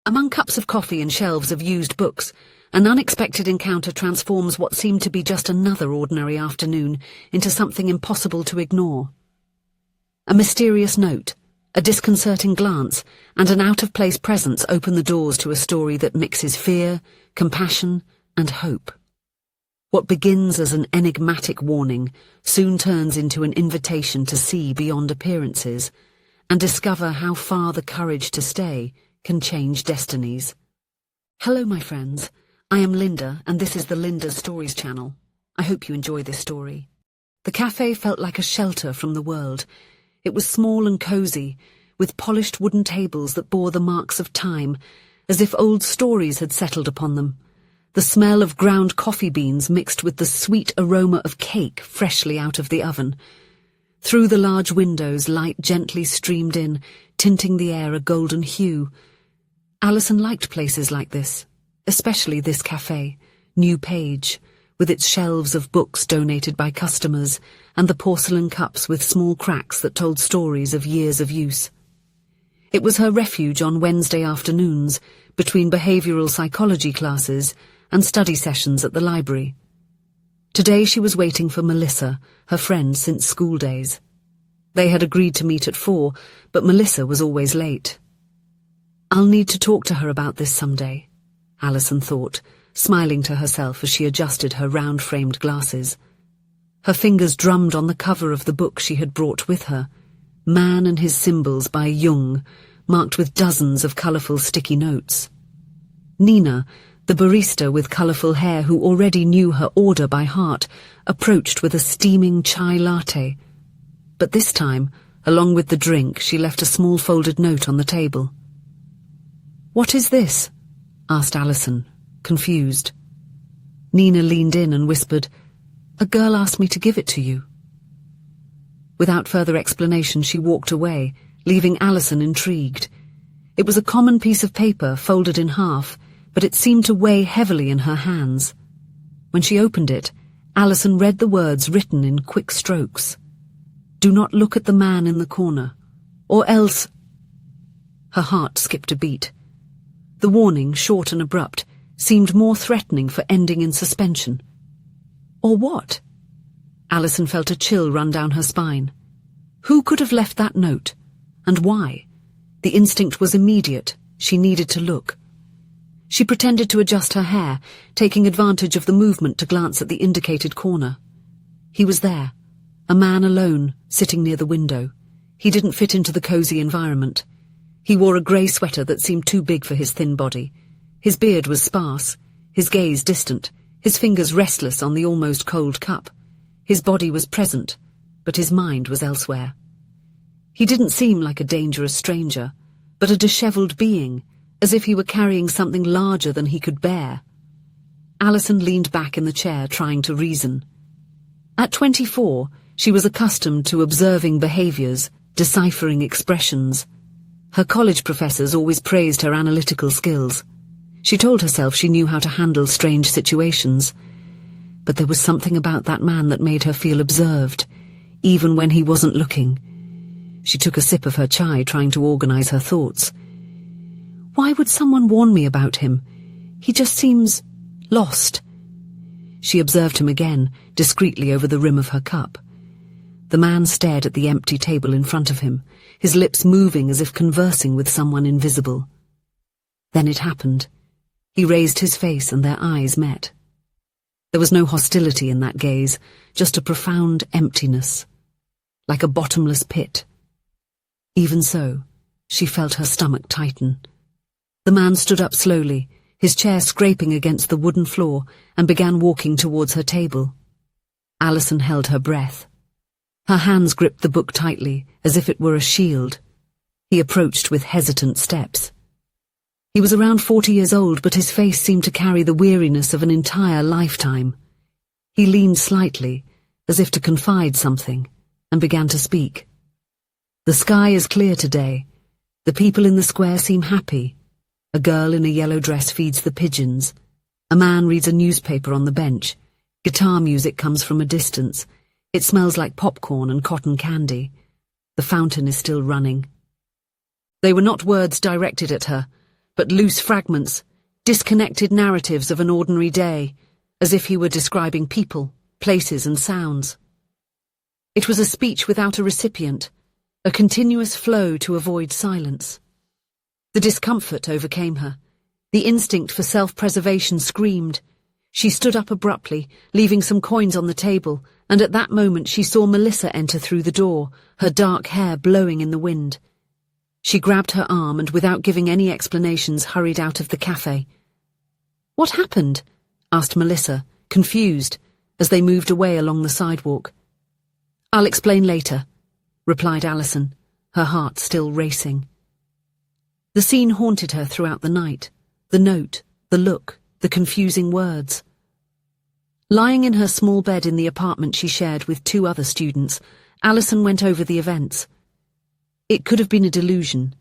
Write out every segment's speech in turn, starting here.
Among cups of coffee and shelves of used books, an unexpected encounter transforms what seemed to be just another ordinary afternoon into something impossible to ignore. A mysterious note, a disconcerting glance, and an out-of-place presence open the doors to a story that mixes fear, compassion, and hope. What begins as an enigmatic warning soon turns into an invitation to see beyond appearances and discover how far the courage to stay can change destinies. Hello, my friends. I am Linda, and this is the Linda Stories channel. I hope you enjoy this story. The cafe felt like a shelter from the world. It was small and cozy, with polished wooden tables that bore the marks of time, as if old stories had settled upon them. The smell of ground coffee beans mixed with the sweet aroma of cake freshly out of the oven. Through the large windows, light gently streamed in, tinting the air a golden hue. Alison liked places like this, especially this cafe, New Page, with its shelves of books donated by customers and the porcelain cups with small cracks that told stories of years of use. It was her refuge on Wednesday afternoons, between behavioral psychology classes and study sessions at the library. Today she was waiting for Melissa, her friend since school days. They had agreed to meet at 4, but Melissa was always late. I'll need to talk to her about this someday, Alison thought, smiling to herself as she adjusted her round-framed glasses. Her fingers drummed on the cover of the book she had brought with her, Man and His Symbols by Jung, marked with dozens of colourful sticky notes. Nina, the barista with colourful hair who already knew her order by heart, approached with a steaming chai latte. But this time, along with the drink, she left a small folded note on the table. "What is this?" asked Alison, confused. Nina leaned in and whispered, "A girl asked me to give it to you." Without further explanation, she walked away, leaving Alison intrigued. It was a common piece of paper, folded in half, but it seemed to weigh heavily in her hands. When she opened it, Alison read the words written in quick strokes. "Do not look at the man in the corner, or else—" Her heart skipped a beat. The warning, short and abrupt, seemed more threatening for ending in suspension. Or what? Alison felt a chill run down her spine. Who could have left that note? And why? The instinct was immediate. She needed to look. She pretended to adjust her hair, taking advantage of the movement to glance at the indicated corner. He was there, a man alone, sitting near the window. He didn't fit into the cozy environment. He wore a grey sweater that seemed too big for his thin body. His beard was sparse, his gaze distant, his fingers restless on the almost cold cup. His body was present, but his mind was elsewhere. He didn't seem like a dangerous stranger, but a dishevelled being, as if he were carrying something larger than he could bear. Alison leaned back in the chair, trying to reason. At 24, she was accustomed to observing behaviours, deciphering expressions. Her college professors always praised her analytical skills. She told herself she knew how to handle strange situations. But there was something about that man that made her feel observed, even when he wasn't looking. She took a sip of her chai, trying to organise her thoughts. Why would someone warn me about him? He just seems lost. She observed him again, discreetly over the rim of her cup. The man stared at the empty table in front of him, his lips moving as if conversing with someone invisible. Then it happened. He raised his face and their eyes met. There was no hostility in that gaze, just a profound emptiness, like a bottomless pit. Even so, she felt her stomach tighten. The man stood up slowly, his chair scraping against the wooden floor, and began walking towards her table. Alison held her breath. Her hands gripped the book tightly, as if it were a shield. He approached with hesitant steps. He was around 40 years old, but his face seemed to carry the weariness of an entire lifetime. He leaned slightly, as if to confide something, and began to speak. "The sky is clear today. The people in the square seem happy. A girl in a yellow dress feeds the pigeons. A man reads a newspaper on the bench. Guitar music comes from a distance. It smells like popcorn and cotton candy. The fountain is still running." They were not words directed at her, but loose fragments, disconnected narratives of an ordinary day, as if he were describing people, places and sounds. It was a speech without a recipient, a continuous flow to avoid silence. The discomfort overcame her. The instinct for self-preservation screamed. She stood up abruptly, leaving some coins on the table, and at that moment she saw Melissa enter through the door, her dark hair blowing in the wind. She grabbed her arm and, without giving any explanations, hurried out of the cafe. "What happened?" asked Melissa, confused, as they moved away along the sidewalk. "I'll explain later," replied Alison, her heart still racing. The scene haunted her throughout the night. The note, the look, the confusing words. Lying in her small bed in the apartment she shared with 2 other students, Alison went over the events. It could have been a delusion.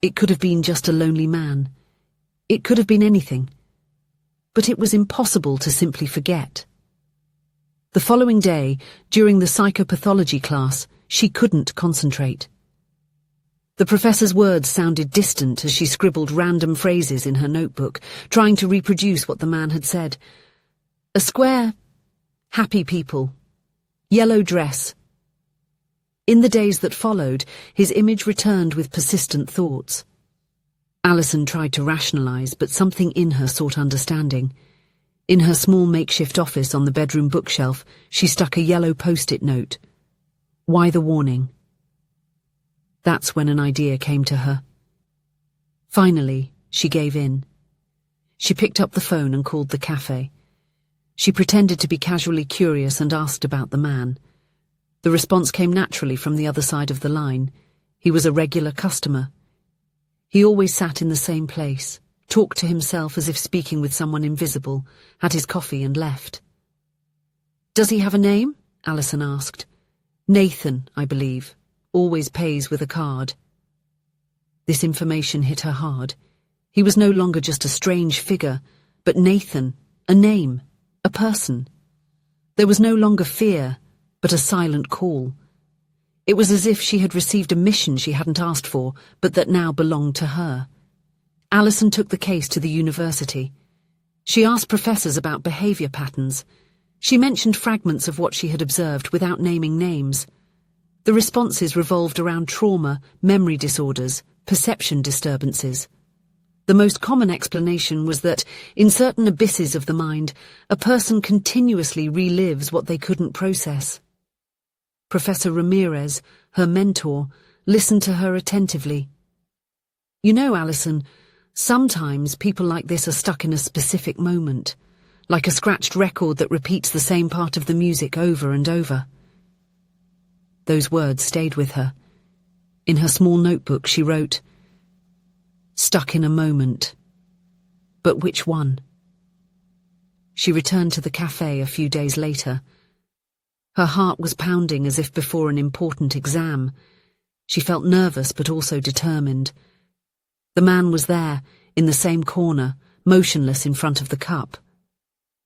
It could have been just a lonely man. It could have been anything. But it was impossible to simply forget. The following day, during the psychopathology class, she couldn't concentrate. The professor's words sounded distant as she scribbled random phrases in her notebook, trying to reproduce what the man had said. A square, happy people, yellow dress. In the days that followed, his image returned with persistent thoughts. Alison tried to rationalize, but something in her sought understanding. In her small makeshift office on the bedroom bookshelf, she stuck a yellow post-it note. Why the warning? That's when an idea came to her. Finally, she gave in. She picked up the phone and called the cafe. She pretended to be casually curious and asked about the man. The response came naturally from the other side of the line. He was a regular customer. He always sat in the same place, talked to himself as if speaking with someone invisible, had his coffee and left. "Does he have a name?" Alison asked. "Nathan, I believe. Always pays with a card." This information hit her hard. He was no longer just a strange figure, but Nathan, a name, a person. There was no longer fear, but a silent call. It was as if she had received a mission she hadn't asked for, but that now belonged to her. Alison took the case to the university. She asked professors about behavior patterns. She mentioned fragments of what she had observed without naming names. The responses revolved around trauma, memory disorders, perception disturbances. The most common explanation was that, in certain abysses of the mind, a person continuously relives what they couldn't process. Professor Ramirez, her mentor, listened to her attentively. "You know, Alison, sometimes people like this are stuck in a specific moment, like a scratched record that repeats the same part of the music over and over." Those words stayed with her. In her small notebook she wrote, "Stuck in a moment. But which one?" She returned to the cafe a few days later. Her heart was pounding as if before an important exam. She felt nervous but also determined. The man was there, in the same corner, motionless in front of the cup.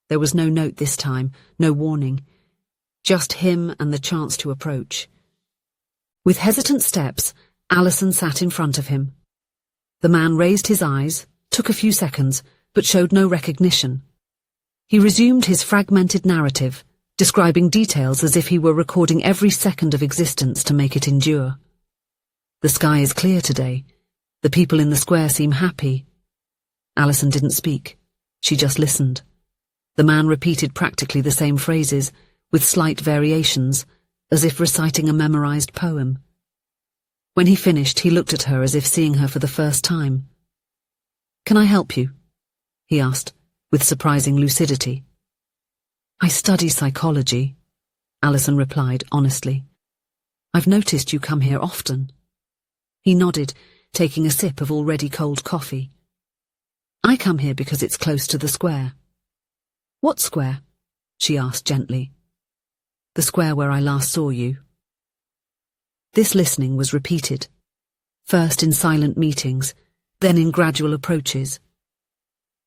There was no note this time, no warning. Just him and the chance to approach. With hesitant steps, Alison sat in front of him. The man raised his eyes, took a few seconds, but showed no recognition. He resumed his fragmented narrative, describing details as if he were recording every second of existence to make it endure. "The sky is clear today. The people in the square seem happy." Alison didn't speak. She just listened. The man repeated practically the same phrases, with slight variations, as if reciting a memorized poem. When he finished, he looked at her as if seeing her for the first time. "Can I help you?" he asked, with surprising lucidity. "I study psychology," Alison replied honestly. "I've noticed you come here often." He nodded, taking a sip of already cold coffee. "I come here because it's close to the square." "What square?" she asked gently. "The square where I last saw you." This listening was repeated, first in silent meetings, then in gradual approaches.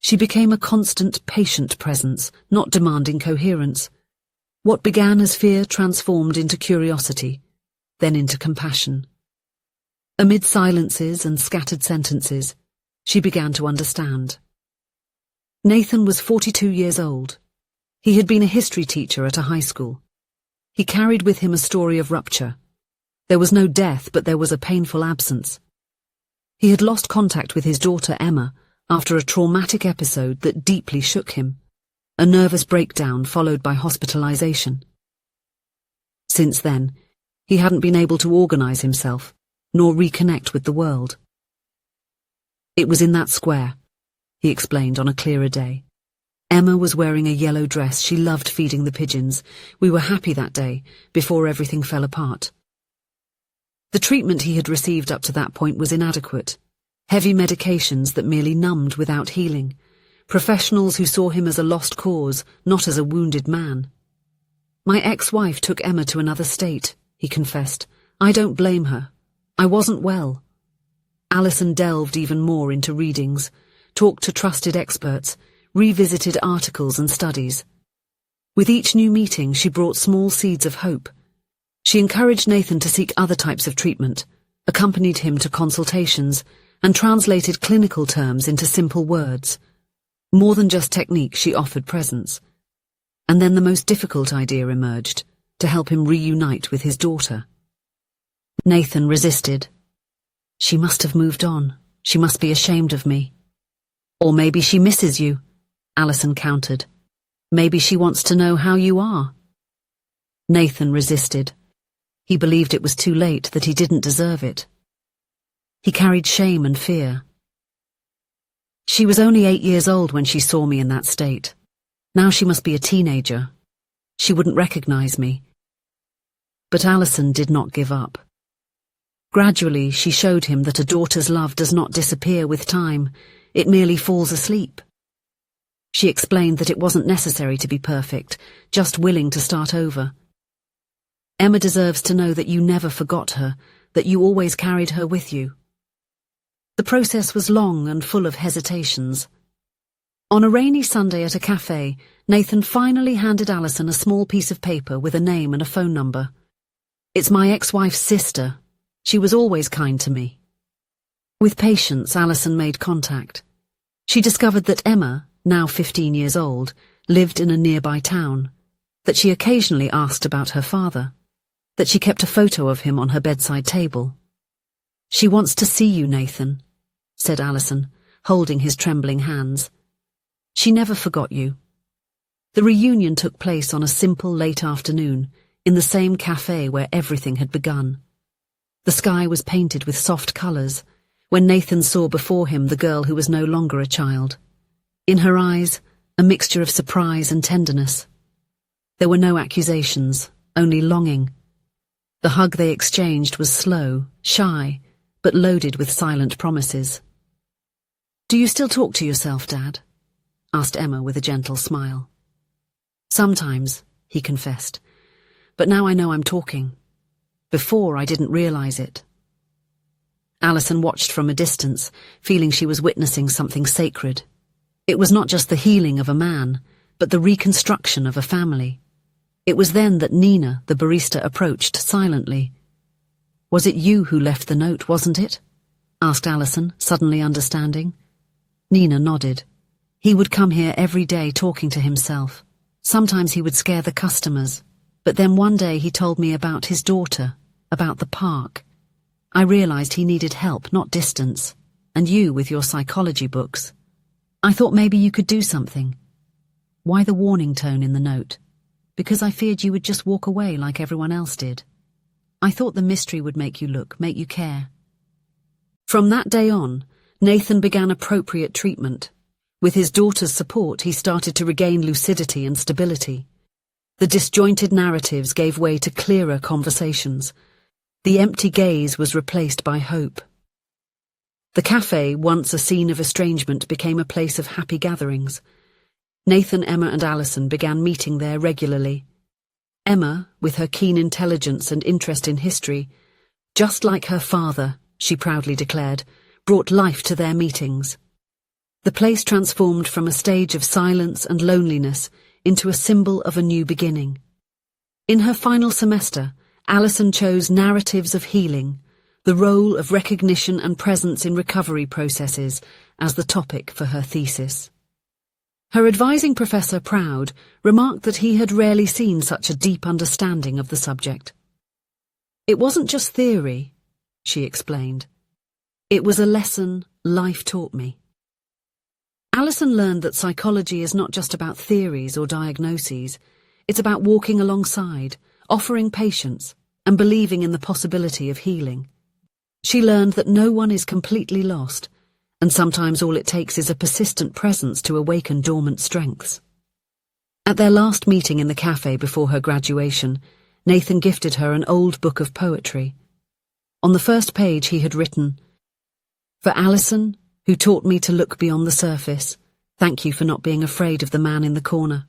She became a constant, patient presence, not demanding coherence. What began as fear transformed into curiosity, then into compassion. Amid silences and scattered sentences, She began to understand. Nathan was 42 years old. He had been a history teacher at a high school. He carried with him a story of rupture. There was no death, but there was a painful absence. He had lost contact with his daughter Emma after a traumatic episode that deeply shook him, a nervous breakdown followed by hospitalization. Since then, he hadn't been able to organize himself, nor reconnect with the world. It was in that square, he explained on a clearer day. Emma was wearing a yellow dress. She loved feeding the pigeons. We were happy that day, before everything fell apart. The treatment he had received up to that point was inadequate. Heavy medications that merely numbed without healing. Professionals who saw him as a lost cause, not as a wounded man. My ex-wife took Emma to another state, he confessed. I don't blame her. I wasn't well. Alison delved even more into readings, talked to trusted experts, revisited articles and studies. With each new meeting, she brought small seeds of hope. She encouraged Nathan to seek other types of treatment, accompanied him to consultations, and translated clinical terms into simple words. More than just technique, she offered presence. And then the most difficult idea emerged, to help him reunite with his daughter. Nathan resisted. She must have moved on. She must be ashamed of me. Or maybe she misses you, Alison countered. Maybe she wants to know how you are. Nathan resisted. He believed it was too late, that he didn't deserve it. He carried shame and fear. She was only 8 years old when she saw me in that state. Now she must be a teenager. She wouldn't recognize me. But Alison did not give up. Gradually, she showed him that a daughter's love does not disappear with time. It merely falls asleep. She explained that it wasn't necessary to be perfect, just willing to start over. Emma deserves to know that you never forgot her, that you always carried her with you. The process was long and full of hesitations. On a rainy Sunday at a cafe, Nathan finally handed Alison a small piece of paper with a name and a phone number. It's my ex-wife's sister. She was always kind to me. With patience, Alison made contact. She discovered that Emma, now 15 years old, lived in a nearby town, that she occasionally asked about her father, that she kept a photo of him on her bedside table. She wants to see you, Nathan, said Alison, holding his trembling hands. She never forgot you. The reunion took place on a simple late afternoon, in the same cafe where everything had begun. The sky was painted with soft colours, when Nathan saw before him the girl who was no longer a child. In her eyes, a mixture of surprise and tenderness. There were no accusations, only longing. The hug they exchanged was slow, shy, but loaded with silent promises. "Do you still talk to yourself, Dad?" asked Emma with a gentle smile. "Sometimes," he confessed, "but now I know I'm talking. Before, I didn't realize it." Alison watched from a distance, feeling she was witnessing something sacred. It was not just the healing of a man, but the reconstruction of a family. It was then that Nina, the barista, approached silently. "Was it you who left the note, wasn't it?" asked Alison, suddenly understanding. Nina nodded. He would come here every day talking to himself. Sometimes he would scare the customers, but then one day he told me about his daughter, about the park. I realized he needed help, not distance, and you with your psychology books. I thought maybe you could do something. Why the warning tone in the note? Because I feared you would just walk away like everyone else did. I thought the mystery would make you look, make you care. From that day on, Nathan began appropriate treatment. With his daughter's support, he started to regain lucidity and stability. The disjointed narratives gave way to clearer conversations. The empty gaze was replaced by hope. The cafe, once a scene of estrangement, became a place of happy gatherings. Nathan, Emma and Alison began meeting there regularly. Emma, with her keen intelligence and interest in history, just like her father, she proudly declared, brought life to their meetings. The place transformed from a stage of silence and loneliness into a symbol of a new beginning. In her final semester, Alison chose narratives of healing, the role of recognition and presence in recovery processes as the topic for her thesis. Her advising professor, Proud, remarked that he had rarely seen such a deep understanding of the subject. "It wasn't just theory," she explained. "It was a lesson life taught me." Alison learned that psychology is not just about theories or diagnoses. It's about walking alongside, offering patience, and believing in the possibility of healing. She learned that no one is completely lost, and sometimes all it takes is a persistent presence to awaken dormant strengths. At their last meeting in the cafe before her graduation, Nathan gifted her an old book of poetry. On the first page he had written, "For Alison, who taught me to look beyond the surface, thank you for not being afraid of the man in the corner."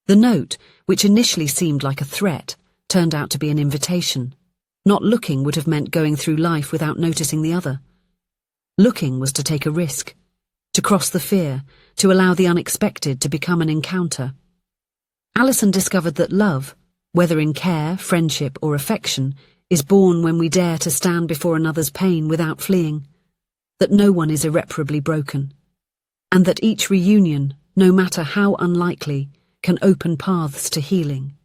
The note, which initially seemed like a threat, turned out to be an invitation. Not looking would have meant going through life without noticing the other. Looking was to take a risk, to cross the fear, to allow the unexpected to become an encounter. Alison discovered that love, whether in care, friendship, or affection, is born when we dare to stand before another's pain without fleeing, that no one is irreparably broken, and that each reunion, no matter how unlikely, can open paths to healing.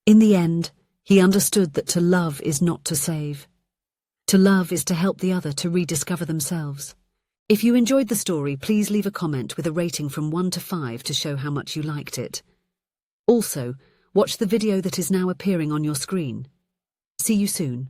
In the end, he understood that to love is not to save. To love is to help the other to rediscover themselves. If you enjoyed the story, please leave a comment with a rating from 1 to 5 to show how much you liked it. Also, watch the video that is now appearing on your screen. See you soon.